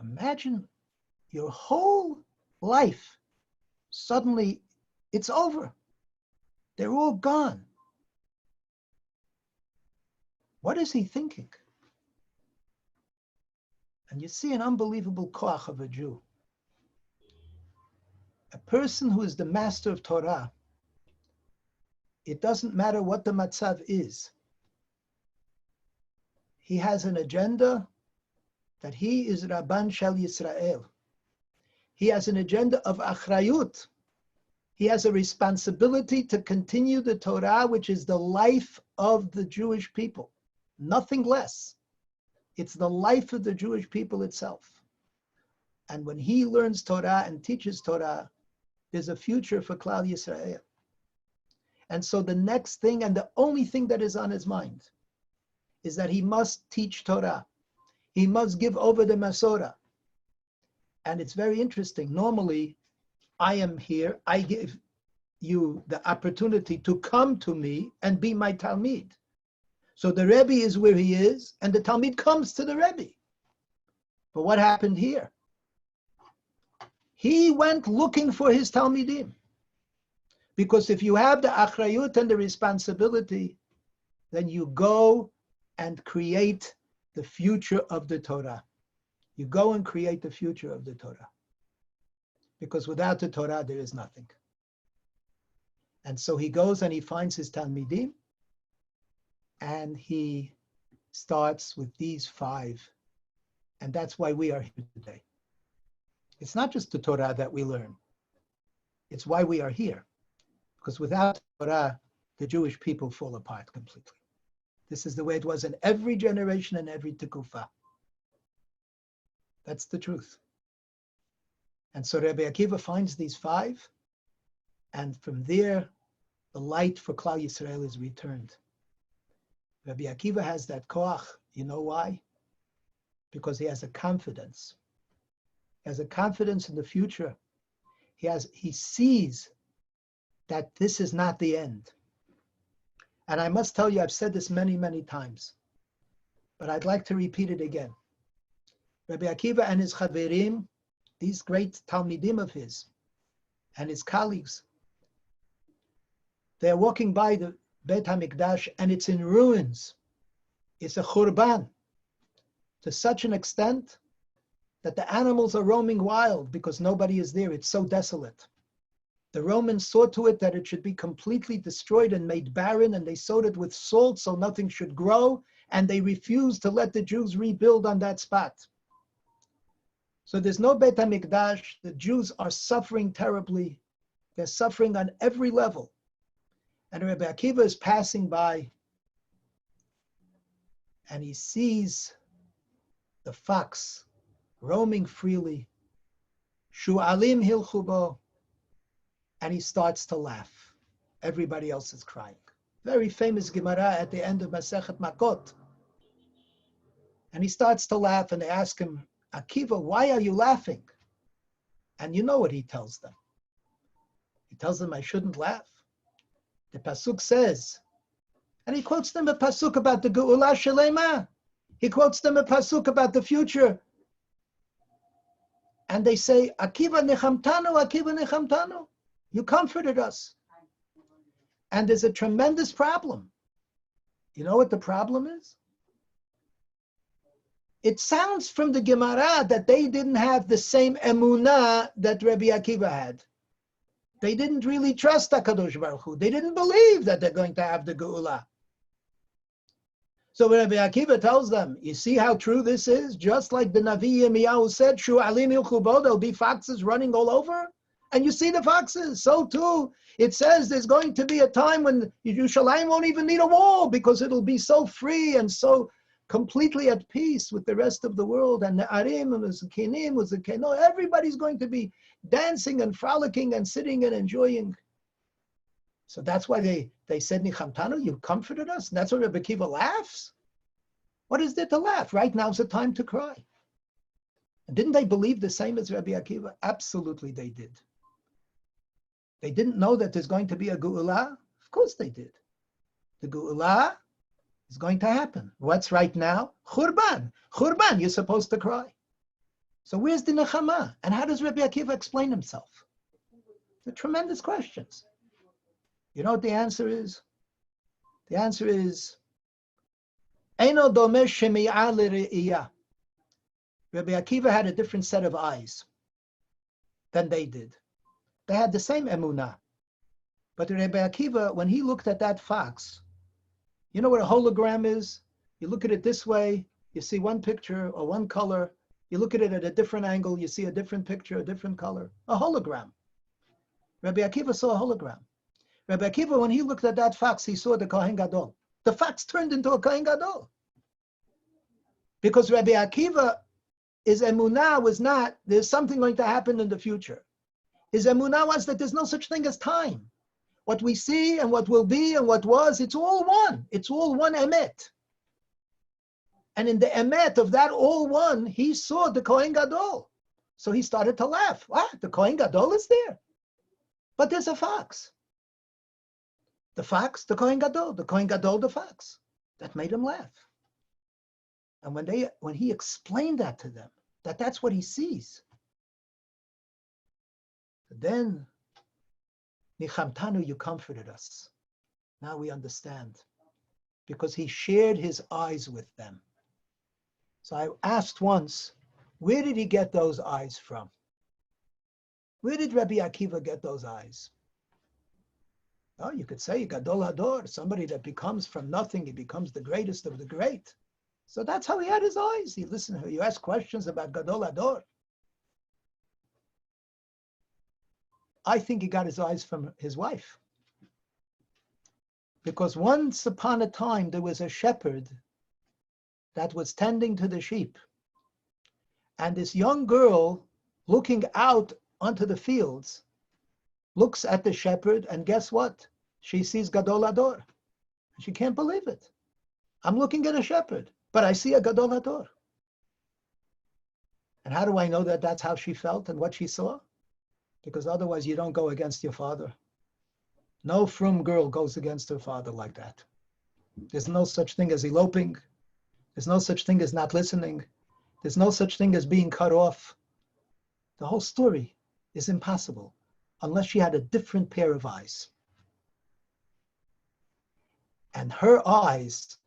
Imagine your whole life, suddenly it's over. They're all gone. What is he thinking? And you see an unbelievable koach of a Jew. A person who is the master of Torah, it doesn't matter what the matzav is. He has an agenda that he is Rabban Shel Yisrael. He has an agenda of achrayut. He has a responsibility to continue the Torah, which is the life of the Jewish people. Nothing less. It's the life of the Jewish people itself. And when he learns Torah and teaches Torah, there's a future for Klal Yisrael. And so the next thing and the only thing that is on his mind is that he must teach Torah. He must give over the Masorah. And it's very interesting. Normally, I am here. I give you the opportunity to come to me and be my Talmid. So the Rebbe is where he is, and the Talmid comes to the Rebbe. But what happened here? He went looking for his Talmidim. Because if you have the achrayut and the responsibility, then you go and create the future of the Torah. You go and create the future of the Torah. Because without the Torah, there is nothing. And so he goes and he finds his Talmidim, and he starts with these 5. And that's why we are here today. It's not just the Torah that we learn. It's why we are here. Because without Torah, the Jewish people fall apart completely. This is the way it was in every generation and every tekufa. That's the truth. And so Rabbi Akiva finds these 5, and from there, the light for Klal Yisrael is returned. Rabbi Akiva has that koach. You know why? Because he has a confidence. He has a confidence in the future. He sees that this is not the end. And I must tell you, I've said this many, many times, but I'd like to repeat it again. Rabbi Akiva and his chaverim, these great talmidim of his, and his colleagues, they're walking by the Beit HaMikdash and it's in ruins. It's a churban to such an extent that the animals are roaming wild because nobody is there. It's so desolate. The Romans saw to it that it should be completely destroyed and made barren, and they sowed it with salt so nothing should grow, and they refused to let the Jews rebuild on that spot. So there's no Beit HaMikdash. The Jews are suffering terribly. They're suffering on every level. And Rabbi Akiva is passing by, and he sees the fox roaming freely. Shu'alim hilchu bo. And he starts to laugh. Everybody else is crying. Very famous Gemara at the end of Masechet Makot. And he starts to laugh, and they ask him, Akiva, why are you laughing? And you know what he tells them. He tells them, I shouldn't laugh. The Pasuk says, and he quotes them a Pasuk about the Geula Shelema. He quotes them a Pasuk about the future. And they say, Akiva nechamtanu, Akiva nechamtanu. You comforted us. And there's a tremendous problem. You know what the problem is? It sounds from the Gemara that they didn't have the same emunah that Rabbi Akiva had. They didn't really trust HaKadosh Baruch Hu. They didn't believe that they're going to have the Geula. So Rabbi Akiva tells them, you see how true this is? Just like the Navi Yirmiyahu said, Shu'alim ilchu bo, there'll be foxes running all over. And you see the foxes. So too, it says there's going to be a time when Yerushalayim won't even need a wall because it'll be so free and so completely at peace with the rest of the world. And the Arim and the Zakenim, with the Keno, everybody's going to be dancing and frolicking and sitting and enjoying. So that's why they said, Nichamtanu, you comforted us. And that's why Rabbi Akiva laughs. What is there to laugh? Right now's the time to cry. And didn't they believe the same as Rabbi Akiva? Absolutely they did. They didn't know that there's going to be a Geula? Of course they did. The Geula is going to happen. What's right now? Churban. Churban, you're supposed to cry. So where's the nechama? And how does Rabbi Akiva explain himself? They're tremendous questions. You know what the answer is? The answer is, Eino domeh shemi'ah l're'iyah. Rabbi Akiva had a different set of eyes than they did. They had the same emunah. But Rabbi Akiva, when he looked at that fox, you know what a hologram is? You look at it this way, you see one picture or one color. You look at it at a different angle, you see a different picture, a different color. A hologram. Rabbi Akiva saw a hologram. Rabbi Akiva, when he looked at that fox, he saw the Kohen Gadol. The fox turned into a Kohen Gadol. Because Rabbi Akiva, his emunah was not, there's something going to happen in the future. His emunah was that there's no such thing as time. What we see and what will be and what was, it's all one. It's all one emet. And in the emet of that all one, he saw the Kohen Gadol. So he started to laugh. What? The Kohen Gadol is there. But there's a fox. The fox, the Kohen Gadol. The Kohen Gadol, the fox. That made him laugh. And when he explained that to them, that's what he sees. Then, Nichamtanu, you comforted us. Now we understand. Because he shared his eyes with them. So I asked once, where did he get those eyes from? Where did Rabbi Akiva get those eyes? Oh, you could say Gadol Hador, somebody that becomes from nothing, he becomes the greatest of the great. So that's how he had his eyes. He listened. You ask questions about Gadol Hador. I think he got his eyes from his wife. Because once upon a time, there was a shepherd that was tending to the sheep. And this young girl, looking out onto the fields, looks at the shepherd, and guess what? She sees Gadol Hador. She can't believe it. I'm looking at a shepherd, but I see a Gadol Hador. And how do I know that that's how she felt and what she saw? Because otherwise you don't go against your father. No frum girl goes against her father like that. There's no such thing as eloping. There's no such thing as not listening. There's no such thing as being cut off. The whole story is impossible unless she had a different pair of eyes. And her eyes,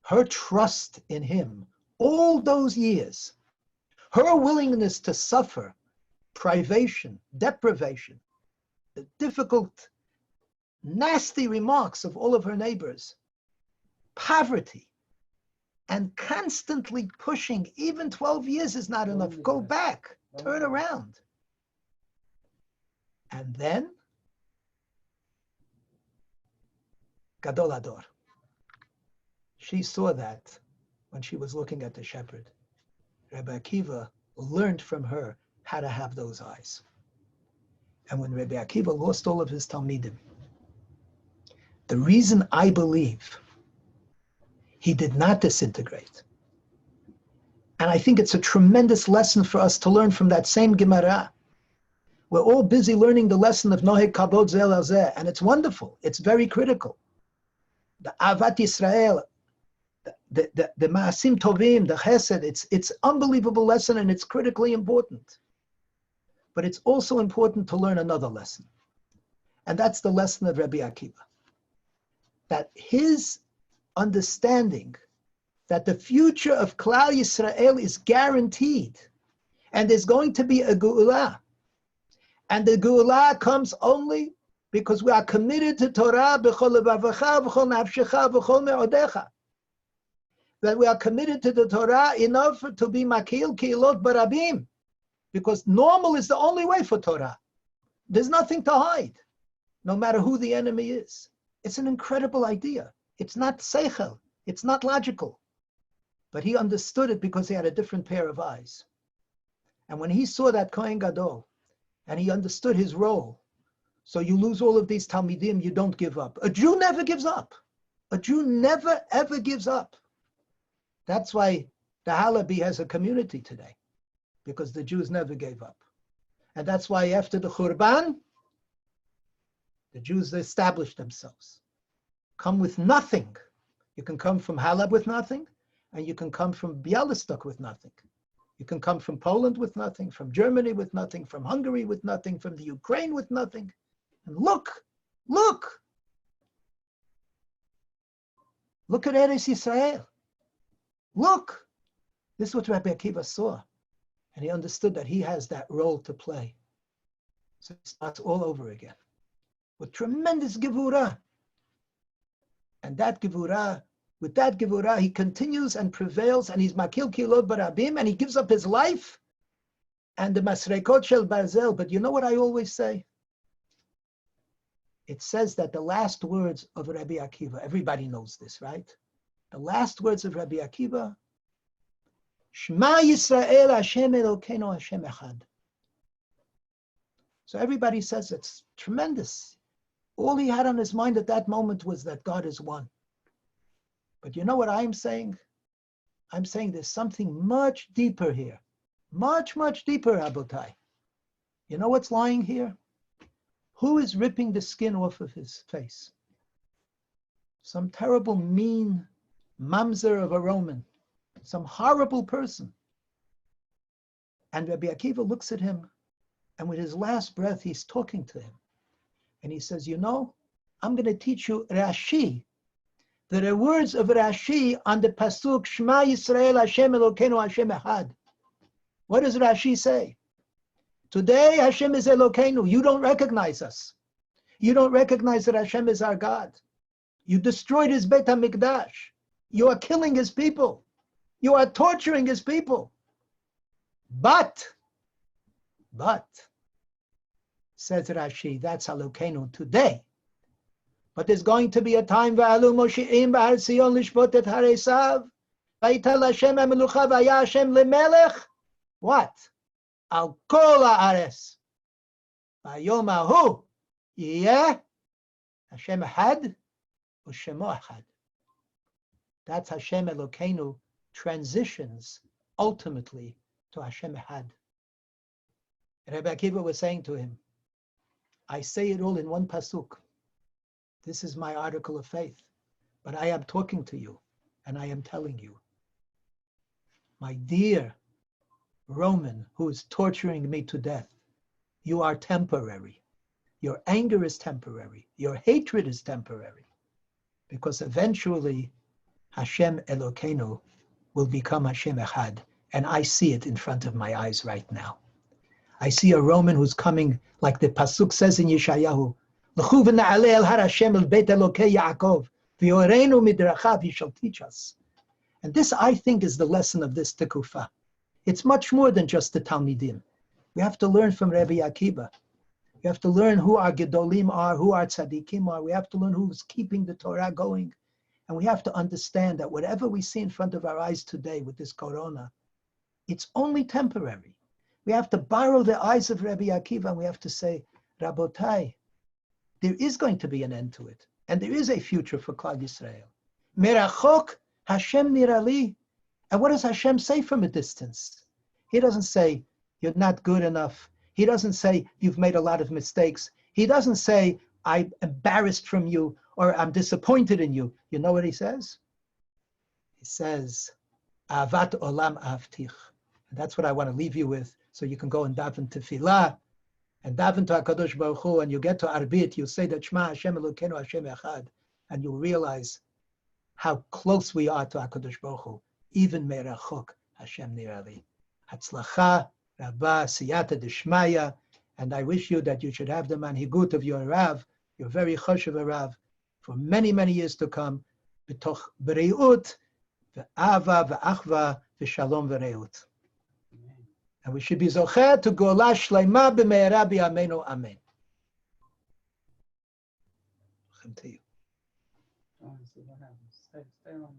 her trust in him, all those years, her willingness to suffer privation, deprivation, the difficult, nasty remarks of all of her neighbors, poverty, and constantly pushing, even 12 years is not enough. Go back, turn around. And then, Gadol Hador. She saw that when she was looking at the shepherd. Rabbi Akiva learned from her how to have those eyes. And when Rabbi Akiva lost all of his Talmidim, the reason I believe he did not disintegrate, and I think it's a tremendous lesson for us to learn from that same Gemara. We're all busy learning the lesson of Noheg Kabod Zel al Zeh, and it's wonderful. It's very critical. The Avat Yisrael, the Ma'asim Tovim, the Chesed, it's unbelievable lesson, and it's critically important. But it's also important to learn another lesson. And that's the lesson of Rabbi Akiva. That his understanding that the future of Klal Yisrael is guaranteed. And there's going to be a Geula. And the Geula comes only because we are committed to Torah b'chol levavecha, b'chol nafshecha, b'chol me'odecha. That we are committed to the Torah enough to be makil keilot barabim. Because normal is the only way for Torah. There's nothing to hide, no matter who the enemy is. It's an incredible idea. It's not seichel. It's not logical. But he understood it because he had a different pair of eyes. And when he saw that Kohen Gadol, and he understood his role, so you lose all of these Talmidim, you don't give up. A Jew never gives up. A Jew never, ever gives up. That's why the Halabi has a community today, because the Jews never gave up. And that's why after the Churban, the Jews established themselves. Come with nothing. You can come from Halab with nothing, and you can come from Bialystok with nothing. You can come from Poland with nothing, from Germany with nothing, from Hungary with nothing, from the Ukraine with nothing. And look at Eretz Yisrael. Look. This is what Rabbi Akiva saw. And he understood that he has that role to play. So he starts all over again with tremendous gevurah. And that gevurah, with that gevurah, he continues and prevails, and he's makil kilot barabim, and he gives up his life and the masrekot shel barzel. But you know what I always say? It says that the last words of Rabbi Akiva, everybody knows this, right? The last words of Rabbi Akiva, Shema Yisrael Hashem Elokeinu Hashem Echad. So everybody says it's tremendous. All he had on his mind at that moment was that God is one. But you know what I'm saying? I'm saying there's something much deeper here. Much, much deeper, Rabotai. You know what's lying here? Who is ripping the skin off of his face? Some terrible, mean mamzer of a Roman. Some horrible person. And Rabbi Akiva looks at him, and with his last breath, he's talking to him. And he says, you know, I'm going to teach you Rashi. There are words of Rashi on the pasuk, Shema Yisrael Hashem Elokeinu Hashem Echad. What does Rashi say? Today, Hashem is Elokeinu. You don't recognize us. You don't recognize that Hashem is our God. You destroyed his Beit HaMikdash. You are killing his people. You are torturing his people. But, says Rashi, that's Elokeinu today. But there's going to be a time v'alu moshi'im b'har Sion lishpot et haresav v'yital Hashem ha'melucha v'ya Hashem lemelech. What? Al kol ha'aretz. V'yom ha'hu yeh Hashem echad u'shemo echad. That's Hashem Elokeinu transitions ultimately to Hashem echad. Rabbi Akiva was saying to him, I say it all in one pasuk. This is my article of faith, but I am talking to you, and I am telling you, my dear Roman who is torturing me to death, you are temporary. Your anger is temporary. Your hatred is temporary, because eventually Hashem Elokeinu will become Hashem Echad, and I see it in front of my eyes right now. I see a Roman who's coming, like the pasuk says in Yeshayahu, L'chu v'na'aleh el har Hashem el beit Elokei Yaakov, v'yoreinu midrachav, he shall teach us. And this, I think, is the lesson of this tekufa. It's much more than just the Talmidim. We have to learn from Rabbi Akiva. We have to learn who our Gedolim are, who our Tzadikim are. We have to learn who's keeping the Torah going. And we have to understand that whatever we see in front of our eyes today with this corona, it's only temporary. We have to borrow the eyes of Rabbi Akiva, and we have to say, Rabotai, there is going to be an end to it. And there is a future for Klal Yisrael. Merachok Hashem nirali. And what does Hashem say from a distance? He doesn't say, you're not good enough. He doesn't say, you've made a lot of mistakes. He doesn't say, I'm embarrassed from you, or I'm disappointed in you. You know what he says? He says, Avat olam avtich. And that's what I want to leave you with, so you can go and daven tefillah, and daven to HaKadosh Baruch Hu, and you get to Arbit, you say that Shema Hashem Elokeinu Hashem Echad, and you'll realize how close we are to HaKadosh Baruch Hu, even merachok Hashem nirali. Hatzlacha, Rabba, Siyata Deshmaya, and I wish you that you should have the manhigut of your Rav, your very choshev Rav, for many, many years to come, b'toch b'reiut, v'ava, v'achva, v'shalom v'reut. And we should be zocher to gola shleima b'me'era b'yameinu, amen. To you. Oh, so what happens? Stay on.